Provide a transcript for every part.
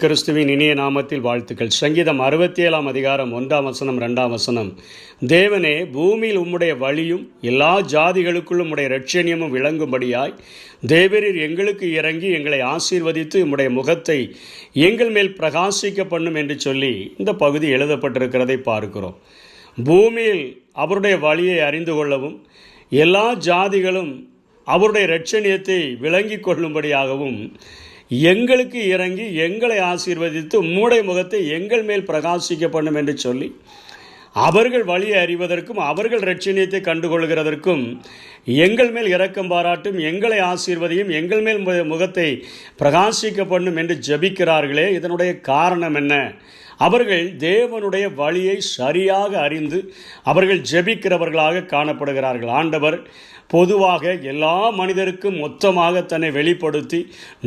கிறிஸ்துவின் இனிய நாமத்தில் வாழ்த்துக்கள். சங்கீதம் 67 அதிகாரம் 1 2 தேவனே, பூமியில் உம்முடைய வழியும் எல்லா ஜாதிகளுக்குள்ளும் உம்முடைய இரட்சணியமும் விளங்கும்படியாய் தேவரீர் எங்களுக்கு இறங்கி எங்களை ஆசீர்வதித்து உம்முடைய முகத்தை எங்கள் மேல் பிரகாசிக்க பண்ணும் என்று சொல்லி இந்த பகுதி எழுதப்பட்டிருக்கிறதை பார்க்கிறோம். பூமியில் அவருடைய வழியை அறிந்து கொள்ளவும் எல்லா ஜாதிகளும் அவருடைய இரட்சணியத்தை விளங்கி கொள்ளும்படியாகவும் எங்களுக்கு இறங்கி எங்களை ஆசீர்வதித்து உம்முடைய முகத்தை எங்கள் மேல் பிரகாசிக்க பண்ணும் என்று சொல்லி அவர்கள் வழியை அறிவதற்கும் அவர்கள் இரட்சணியத்தை கண்டுகொள்கிறதற்கும் எங்கள் மேல் இரக்கம் பாராட்டும், எங்களை ஆசீர்வதியும், எங்கள் மேல் முகத்தை பிரகாசிக்க பண்ணும் என்று ஜெபிக்கிறார்களே. இதனுடைய காரணம் என்ன? அவர்கள் தேவனுடைய வழியை சரியாக அறிந்து அவர்கள் ஜெபிக்கிறவர்களாக காணப்படுகிறார்கள். ஆண்டவர் பொதுவாக எல்லா மனிதருக்கும் மொத்தமாக தன்னை வெளிப்படுத்தி,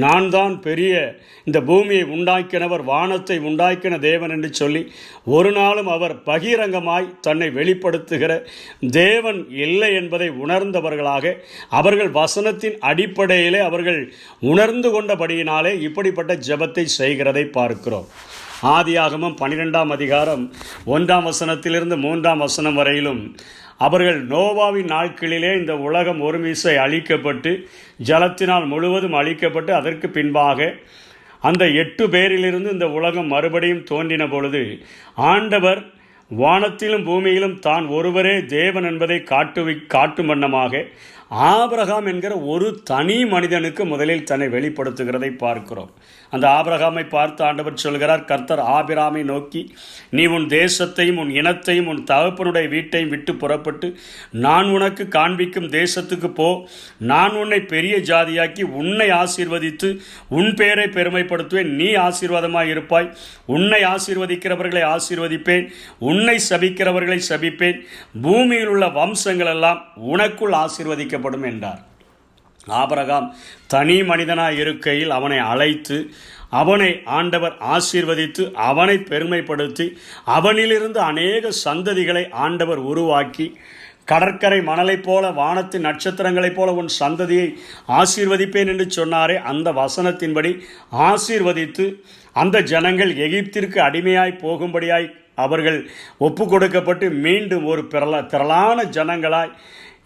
நான் தான் பெரிய இந்த பூமியை உண்டாக்கினவர், வானத்தை உண்டாக்கின தேவன் என்று சொல்லி ஒரு நாளும் அவர் பகிரங்கமாய் தன்னை வெளிப்படுத்துகிற தேவன் இல்லை என்பதை உணர்ந்தவர்களாக அவர்கள் வசனத்தின் அடிப்படையிலே அவர்கள் உணர்ந்து கொண்டபடியினாலே இப்படிப்பட்ட ஜெபத்தை செய்கிறதை பார்க்கிறோம். ஆதியாகமம் 12 அதிகாரம் 1 3 வரையிலும் அவர்கள் நோவாவின் நாட்களிலே இந்த உலகம் ஒரு மீசை அழிக்கப்பட்டு ஜலத்தினால் முழுவதும் அழிக்கப்பட்டு அதற்கு பின்பாக அந்த 8 பேரிலிருந்து இந்த உலகம் மறுபடியும் தோன்றின பொழுது ஆண்டவர் வானத்திலும் பூமியிலும் தான் ஒருவரே தேவன் என்பதை காட்டும் வண்ணமாக ஆபிரகாம் என்கிற ஒரு தனி மனிதனுக்கு முதலில் தன்னை வெளிப்படுத்துகிறதை பார்க்கிறோம். அந்த ஆபிரகாமை பார்த்து ஆண்டவர் சொல்கிறார், கர்த்தர் ஆபிராமை நோக்கி, நீ உன் தேசத்தையும் உன் இனத்தையும் உன் தகப்பனுடைய வீட்டையும் விட்டு புறப்பட்டு நான் உனக்கு காண்பிக்கும் தேசத்துக்கு போ. நான் உன்னை பெரிய ஜாதியாக்கி உன்னை ஆசீர்வதித்து உன் பெயரை பெருமைப்படுத்துவேன். நீ ஆசீர்வாதமாய் இருப்பாய். உன்னை ஆசீர்வதிக்கிறவர்களை ஆசீர்வதிப்பேன், உன்னை சபிக்கிறவர்களை சபிப்பேன். பூமியில் உள்ள வம்சங்கள் எல்லாம் உனக்குள் ஆசீர்வதிக்க என்றார். ஆபிரகாம் தனி மனிதனாய் இருக்கையில் அவனை அழைத்து அவனை ஆண்டவர் ஆசீர்வதித்து அவனை பெருமைப்படுத்தி அவனிலிருந்து அநேக சந்ததிகளை ஆண்டவர் உருவாக்கி, கடற்கரை மணலைப் போல வானத்தின் நட்சத்திரங்களைப் போல உன் சந்ததியை ஆசீர்வதிப்பேன் என்று சொன்னாரே, அந்த வசனத்தின்படி ஆசீர்வதித்து அந்த ஜனங்கள் எகிப்திற்கு அடிமையாய் போகும்படியாய் அவர்கள் ஒப்பு கொடுக்கப்பட்டு மீண்டும் ஒரு திரளான ஜனங்களாய்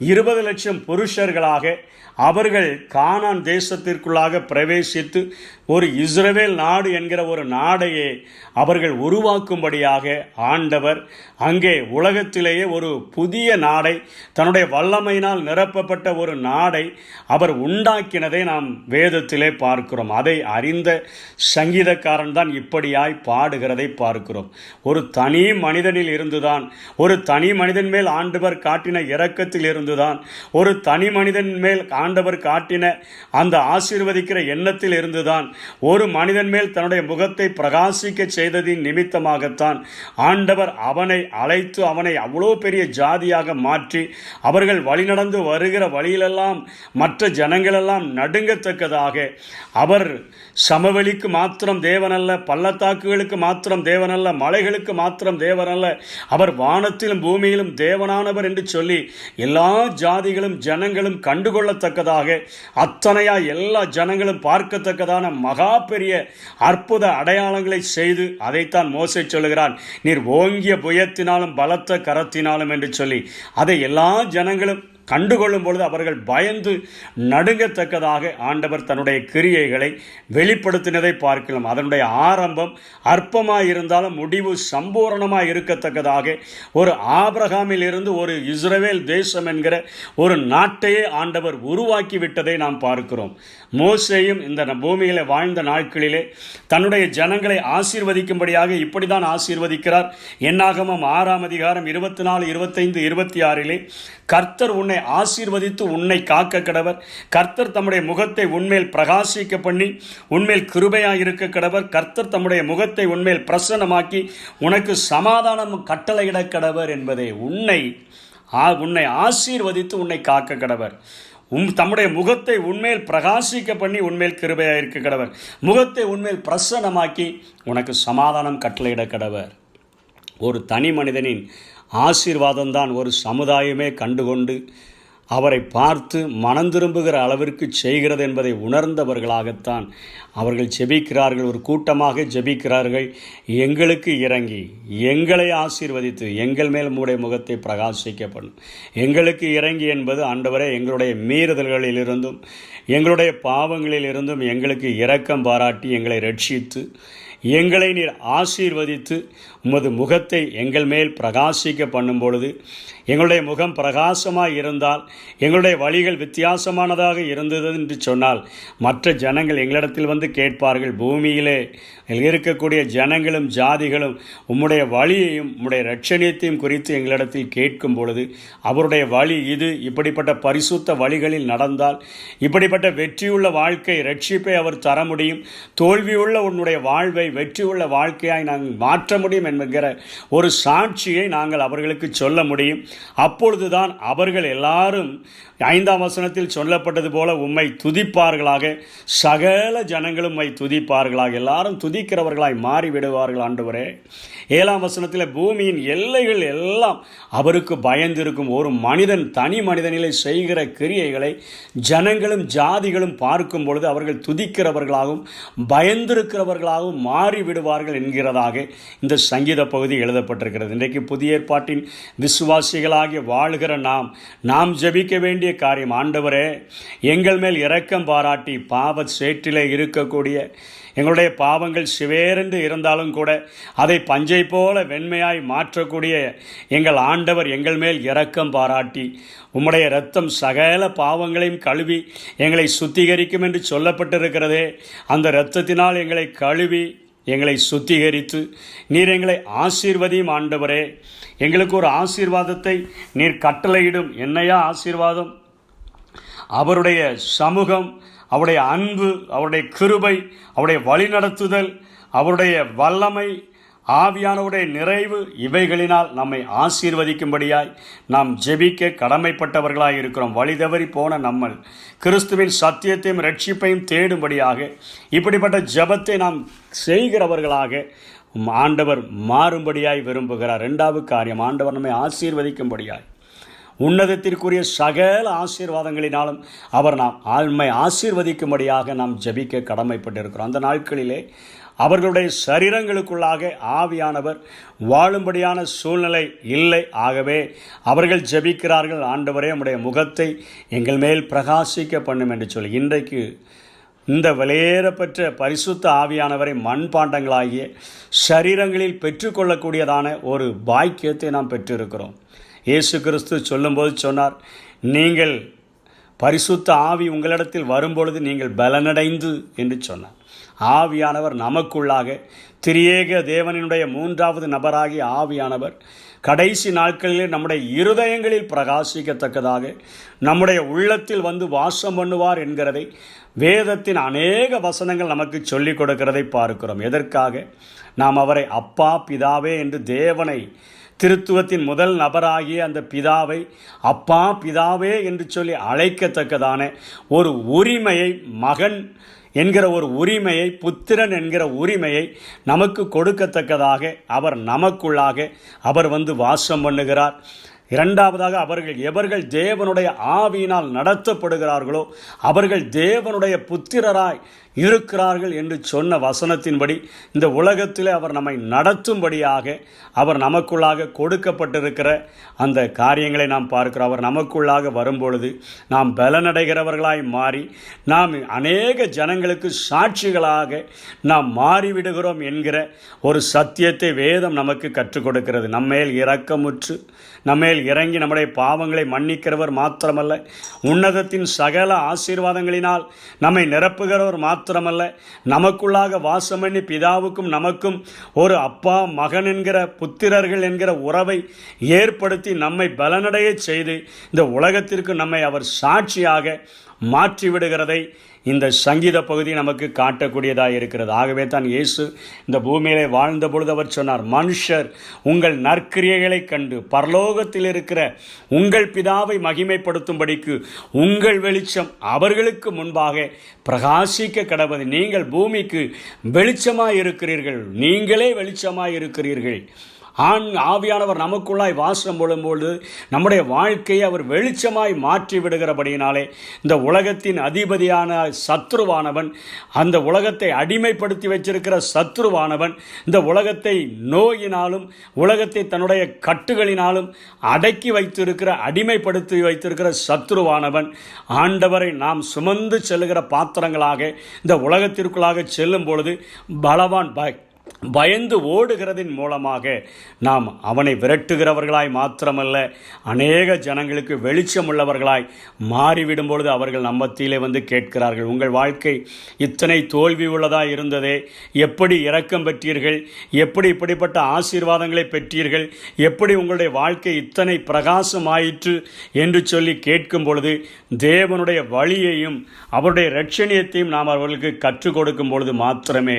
20 லட்சம் புருஷர்களாக அவர்கள் கானான் தேசத்திற்குள்ளாக பிரவேசித்து ஒரு இஸ்ரவேல் நாடு என்கிற ஒரு நாடையே அவர்கள் உருவாக்கும்படியாக ஆண்டவர் அங்கே உலகத்திலேயே ஒரு புதிய நாடை, தன்னுடைய வல்லமையினால் நிரப்பப்பட்ட ஒரு நாடை அவர் உண்டாக்கினதை நாம் வேதத்திலே பார்க்கிறோம். அதை அறிந்த சங்கீதக்காரன் தான் இப்படியாய் பாடுகிறதை பார்க்கிறோம். ஒரு தனி மனிதனில் இருந்துதான், ஒரு தனி மனிதன் மேல் ஆண்டவர் காட்டின இரக்கத்தில் இருந்துதான், ஒரு தனி மனிதன் மேல் ஆண்டவர் காட்டின அந்த ஆசீர்வதிக்கிற எண்ணத்தில் இருந்துதான், ஒரு மனிதன் மேல் தன்னுடைய முகத்தை பிரகாசிக்க செய்ததின் நிமித்தமாகத்தான் ஆண்டவர் அவனை அழைத்து அவனை அவ்வளோ பெரிய ஜாதியாக மாற்றி அவர்கள் வழிநடந்து வருகிற வழியிலெல்லாம் மற்ற ஜனங்களெல்லாம் நடுங்கத்தக்கதாக, அவர் சமவெளிக்கு மாத்திரம் தேவனல்ல, பள்ளத்தாக்குகளுக்கு மாத்திரம் தேவனல்ல, மலைகளுக்கு மாத்திரம் தேவனல்ல, அவர் வானத்திலும் பூமியிலும் தேவனானவர் என்று சொல்லி எல்லா ஜாதிகளும் ஜனங்களும் கண்டுகொள்ளத்தக்கதாக, அத்தனையா எல்லா ஜனங்களும் பார்க்கத்தக்கதான மகா பெரிய அற்புத அடையாளங்களை செய்து, அதைத்தான் மோசே சொல்லுகிறான், நீர் ஓங்கிய புயத்தினாலும் பலத்த கரத்தினாலும் என்று சொல்லி அதை எல்லா ஜனங்களும் கண்டுகொள்ளும் பொழுது அவர்கள் பயந்து நடுங்கத்தக்கதாக ஆண்டவர் தன்னுடைய கிரியைகளை வெளிப்படுத்தினதை பார்க்கலாம். அதனுடைய ஆரம்பம் அற்பமாய் இருந்தாலும் முடிவு சம்பூரணமாய் இருக்கத்தக்கதாக ஒரு ஆபிரகாமில் இருந்து ஒரு இஸ்ரவேல் தேசம் என்கிற ஒரு நாட்டையே ஆண்டவர் உருவாக்கி விட்டதை நாம் பார்க்கிறோம். மோசேயும் இந்த பூமியிலே வாழ்ந்த நாட்களிலே தன்னுடைய ஜனங்களை ஆசீர்வதிக்கும்படியாக இப்படிதான் ஆசீர்வதிக்கிறார். என்னாகமம் 6 அதிகாரம் 24, 25, 26 கர்த்தர் உன்னை ஆசீர்வதித்து உன்னை காக்க கடவர். கர்த்தர் தம்முடைய முகத்தை உன்மேல் பிரகாசிக்க பண்ணி உன்மேல் கிருபையாய் இருக்க கடவர். கர்த்தர் தம்முடைய முகத்தை உன்மேல் பிரசன்னமாக்கி உனக்கு சமாதானம் கட்டளையிட கடவர் என்பதே உன்னை ஆசீர்வதித்து உன்னை காக்க கடவர். தம்முடைய முகத்தை உன்மேல் பிரகாசிக்க பண்ணி உன்மேல் கிருபையாய் இருக்க கடவர். முகத்தை உன்மேல் பிரசன்னமாக்கி உனக்கு சமாதானம் கட்டளையிட கடவர். ஒரு தனி மனிதனின் ஆசீர்வாதம்தான் ஒரு சமுதாயமே கண்டுகொண்டு அவரை பார்த்து மனம் திரும்புகிற அளவிற்கு செய்கிறது என்பதை உணர்ந்தவர்களாகத்தான் அவர்கள் ஜெபிக்கிறார்கள். ஒரு கூட்டமாக ஜெபிக்கிறார்கள். எங்களுக்கு இறங்கி எங்களை ஆசீர்வதித்து எங்கள் மேல் உம்முடைய முகத்தை பிரகாசிக்கப்படும். எங்களுக்கு இறங்கி என்பது ஆண்டவரே, எங்களுடைய மீறுதல்களிலிருந்தும் எங்களுடைய பாவங்களிலிருந்தும் எங்களுக்கு இரக்கம் பாராட்டி எங்களை ரட்சித்து எங்களை நீர் ஆசீர்வதித்து உமது முகத்தை எங்கள் மேல் பிரகாசிக்க பண்ணும் பொழுது, எங்களுடைய முகம் பிரகாசமாக இருந்தால், எங்களுடைய வழிகள் வித்தியாசமானதாக இருந்தது என்று சொன்னால், மற்ற ஜனங்கள் எங்களிடத்தில் வந்து கேட்பார்கள். பூமியிலே இருக்கக்கூடிய ஜனங்களும் ஜாதிகளும் உம்முடைய வழியையும் உம்முடைய இரட்சணியத்தையும் குறித்து எங்களிடத்தில் கேட்கும் பொழுது, அவருடைய வழி இது, இப்படிப்பட்ட பரிசுத்த வழிகளில் நடந்தால் இப்படிப்பட்ட வெற்றியுள்ள வாழ்க்கை, ரட்சிப்பை அவர் தர முடியும், தோல்வியுள்ள உன்னுடைய வாழ்வை வெற்றியுள்ள வாழ்க்கையாய் நாங்கள் மாற்ற முடியும் என்கிற ஒரு சாட்சியை நாங்கள் அவர்களுக்கு சொல்ல முடியும். அப்பொழுதுதான் அவர்கள் எல்லாரும் 5ஆம் வசனத்தில் சொல்லப்பட்டது போல உம்மை துதிப்பார்களாக, சகல ஜனங்களும் உம்மை துதிப்பார்களாக, எல்லாரும் துதிக்கிறவர்களாய் மாறிவிடுவார்கள். ஆண்டவரே, 7ஆம் வசனத்தில் பூமியின் எல்லைகள் எல்லாம் அவருக்கு பயந்திருக்கும். ஒரு மனிதன் தனி மனிதனிலே செய்கிற கிரியைகளை ஜனங்களும் ஜாதிகளும் பார்க்கும் பொழுது அவர்கள் துதிக்கிறவர்களாகவும் பயந்திருக்கிறவர்களாகவும் மாறிவிடுவார்கள் என்கிறதாக இந்த சங்கீத பகுதி எழுதப்பட்டிருக்கிறது. இன்றைக்கு புதிய ஏற்பாட்டின் விசுவாசிகளாகிய வாழ்கிற நாம் ஜெபிக்க வேண்டிய காரியம், ஆண்டவரே எங்கள் மேல் இரக்கம் பாராட்டி பாவ சேற்றிலே இருக்கக்கூடிய எங்களுடைய பாவங்கள் சிவேரென்று இருந்தாலும் கூட அதை பஞ்சை போல வெண்மையாய் மாற்றக்கூடிய எங்கள் ஆண்டவர் எங்கள் மேல் இரக்கம் பாராட்டி உம்முடைய இரத்தம் சகல பாவங்களையும் கழுவி எங்களை சுத்திகரிக்கும் என்று சொல்லப்பட்டிருக்கிறதே, அந்த இரத்தத்தினால் எங்களை கழுவி எங்களை சுத்திகரித்து நீர் எங்களை ஆசீர்வதியும். ஆண்டவரே, எங்களுக்கு ஒரு ஆசீர்வாதத்தை நீர் கட்டளையிடும். என்னையா ஆசீர்வாதம்? அவருடைய சமூகம், அவருடைய அன்பு, அவருடைய கிருபை, அவருடைய வழிநடத்துதல், அவருடைய வல்லமை, ஆவியானவருடைய நிறைவு, இவைகளினால் நம்மை ஆசீர்வதிக்கும்படியாய் நாம் ஜெபிக்க கடமைப்பட்டவர்களாக இருக்கிறோம். வழி தவறி போன நம்ம கிறிஸ்துவின் சத்தியத்தையும் ரட்சிப்பையும் தேடும்படியாக இப்படிப்பட்ட ஜெபத்தை நாம் செய்கிறவர்களாக ஆண்டவர் மாறும்படியாய் விரும்புகிறார். 2வது காரியம், ஆண்டவர் நம்மை ஆசீர்வதிக்கும்படியாய் உன்னதத்திற்குரிய சகல ஆசீர்வாதங்களினாலும் அவர் நம்மை ஆசீர்வதிக்கும்படியாக நாம் ஜெபிக்க கடமைப்பட்டிருக்கிறோம். அந்த நாட்களிலே அவர்களுடைய சரீரங்களுக்குள்ளாக ஆவியானவர் வாழும்படியான சூழ்நிலை இல்லை. ஆகவே அவர்கள் ஜெபிக்கிறார்கள், ஆண்டவரே உம்முடைய முகத்தை எங்கள் மேல் பிரகாசிக்க பண்ணும் என்று சொல்லி. இன்றைக்கு இந்த வெளியேறப்பெற்ற பரிசுத்த ஆவியானவரை மண்பாண்டங்களாகிய சரீரங்களில் பெற்றுக்கொள்ளக்கூடியதான ஒரு பாக்கியத்தை நாம் பெற்றிருக்கிறோம். இயேசு கிறிஸ்து சொல்லும்போது சொன்னார், நீங்கள் பரிசுத்த ஆவி உங்களிடத்தில் வரும்பொழுது நீங்கள் பலனடைந்து என்று சொன்னார். ஆவியானவர் நமக்குள்ளாக திரியேக தேவனினுடைய 3வது நபராகிய ஆவியானவர் கடைசி நாட்களில் நம்முடைய இருதயங்களில் பிரகாசிக்கத்தக்கதாக நம்முடைய உள்ளத்தில் வந்து வாசம் பண்ணுவார் என்கிறதை வேதத்தின் அநேக வசனங்கள் நமக்கு சொல்லிக் கொடுக்கிறதை பார்க்கிறோம். எதற்காக? நாம் அவரை அப்பா பிதாவே என்று தேவனை, திருத்துவத்தின் முதல் நபராகிய அந்த பிதாவை அப்பா பிதாவே என்று சொல்லி அழைக்கத்தக்கதான ஒரு உரிமையை, மகன் என்கிற ஒரு உரிமையை, புத்திரன் என்கிற உரிமையை நமக்கு கொடுக்கத்தக்கதாக அவர் நமக்குள்ளாக அவர் வந்து வாசம் பண்ணுகிறார். 2வதாக, எவர்கள் தேவனுடைய ஆவியினால் நடத்தப்படுகிறார்களோ அவர்கள் தேவனுடைய புத்திரராய் இருக்கிறார்கள் என்று சொன்ன வசனத்தின்படி இந்த உலகத்தில் அவர் நம்மை நடத்தும்படியாக அவர் நமக்குள்ளாக கொடுக்கப்பட்டிருக்கிற அந்த காரியங்களை நாம் பார்க்கிறோம். அவர் நமக்குள்ளாக வரும்பொழுது நாம் பலனடைகிறவர்களாய் மாறி நாம் அநேக ஜனங்களுக்கு சாட்சிகளாக நாம் மாறிவிடுகிறோம் என்கிற ஒரு சத்தியத்தை வேதம் நமக்கு கற்றுக் கொடுக்கிறது. நம்மேல் இரக்கமுற்று நம்மேல் இறங்கி நம்முடைய பாவங்களை மன்னிக்கிறவர் மாத்திரமல்ல, உன்னதத்தின் சகல ஆசீர்வாதங்களினால் நம்மை நிரப்புகிறவர் மாத்திரமல்ல, நமக்குள்ளாக வாசம் பண்ணி பிதாவுக்கும் நமக்கும் ஒரு அப்பா மகன் என்கிற புத்திரர்கள் என்கிற உறவை ஏற்படுத்தி நம்மை பலனடைய செய்து இந்த உலகத்திற்கு நம்மை அவர் சாட்சியாக மாற்றிவிடுகிறதை இந்த சங்கீத பகுதி நமக்கு காட்டக்கூடியதாக இருக்கிறது. ஆகவே தான் இயேசு இந்த பூமியிலே வாழ்ந்த பொழுது அவர் சொன்னார், மனுஷர் உங்கள் நற்கிரியைகளை கண்டு பரலோகத்தில் இருக்கிற உங்கள் பிதாவை மகிமைப்படுத்தும்படிக்கு உங்கள் வெளிச்சம் அவர்களுக்கு முன்பாக பிரகாசிக்க கடவது. நீங்கள் பூமிக்கு வெளிச்சமாய் இருக்கிறீர்கள், நீங்களே வெளிச்சமாய் இருக்கிறீர்கள். ஆவியானவர் நமக்குள்ளாய் வாசம் கொள்ளும்போது நம்முடைய வாழ்க்கையை அவர் வெளிச்சமாய் மாற்றி விடுகிறபடியினாலே இந்த உலகத்தின் அதிபதியான சத்ருவானவன், அந்த உலகத்தை அடிமைப்படுத்தி வச்சிருக்கிற சத்ருவானவன், இந்த உலகத்தை நோயினாலும் உலகத்தை தன்னுடைய கட்டுகளினாலும் அடக்கி வைத்திருக்கிற, அடிமைப்படுத்தி வைத்திருக்கிற சத்ருவானவன், ஆண்டவரை நாம் சுமந்து செல்லுகிற பாத்திரங்களாக இந்த உலகத்திற்குள்ளாக செல்லும் பொழுது பலவான் பயந்து ஓடுகிறதின் மூலமாக நாம் அவனை விரட்டுகிறவர்களாய் மாத்திரமல்ல, அநேக ஜனங்களுக்கு வெளிச்சம் உள்ளவர்களாய் மாறிவிடும் பொழுது அவர்கள் நம்மத்திலே வந்து கேட்கிறார்கள், உங்கள் வாழ்க்கை இத்தனை தோல்வி உள்ளதாக இருந்ததே, எப்படி இரக்கம் பெற்றீர்கள், எப்படி இப்படிப்பட்ட ஆசீர்வாதங்களை பெற்றீர்கள், எப்படி உங்களுடைய வாழ்க்கை இத்தனை பிரகாசமாயிற்று என்று சொல்லி கேட்கும் பொழுது தேவனுடைய வழியையும் அவருடைய இரட்சணியத்தையும் நாம் அவர்களுக்கு கற்றுக் கொடுக்கும் பொழுது மாத்திரமே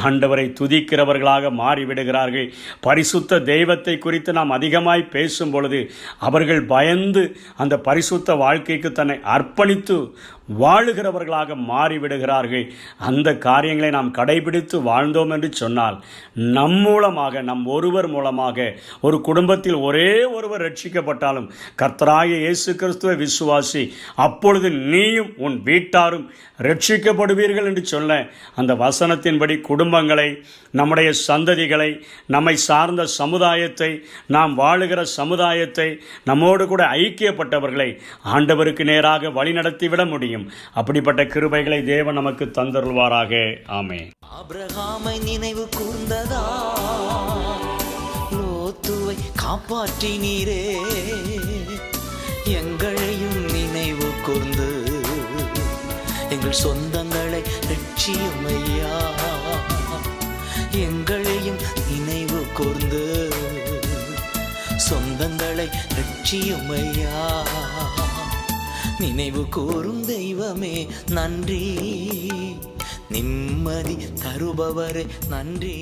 ஆண்டவரை துதிக்கிறவர்களாக மாறிவிடுகிறார்கள். பரிசுத்த தெய்வத்தை குறித்து நாம் அதிகமாய் பேசும் பொழுது அவர்கள் பயந்து அந்த பரிசுத்த வாழ்க்கைக்கு தன்னை அர்ப்பணித்து வாழுகிறவர்களாக மாறிவிடுகிறார்கள். அந்த காரியங்களை நாம் கடைபிடித்து வாழ்ந்தோம் என்று சொன்னால் நம் மூலமாக, நம் ஒருவர் மூலமாக ஒரு குடும்பத்தில் ஒரே ஒருவர் ரட்சிக்கப்பட்டாலும் கர்த்தராகிய இயேசு கிறிஸ்துவை விசுவாசி, அப்பொழுது நீயும் உன் வீட்டாரும் ரட்சிக்கப்படுவீர்கள் என்று சொல்ல அந்த வசனத்தின்படி குடும்பங்களை, நம்முடைய சந்ததிகளை, நம்மை சார்ந்த சமுதாயத்தை, நாம் வாழுகிற சமுதாயத்தை, நம்மோடு கூட ஐக்கியப்பட்டவர்களை ஆண்டவருக்கு நேராக வழிநடத்திவிட முடியும். அப்படிப்பட்ட கிருபைகளை தேவன் நமக்கு தந்தருள்வாராக. ஆமென். ஆபிரகாமை நினைவு கூர்ந்ததா, லோத்துவை காப்பாற்றினீரே, எங்களையும் நினைவு கூர்ந்து எங்கள் சொந்தங்களை ரட்சியுமையா, எங்களையும் நினைவு கூர்ந்து சொந்தங்களை ரட்சியுமையா. நினைவு கூறும் தெய்வமே நன்றி, நிம்மதி தருபவரே நன்றி.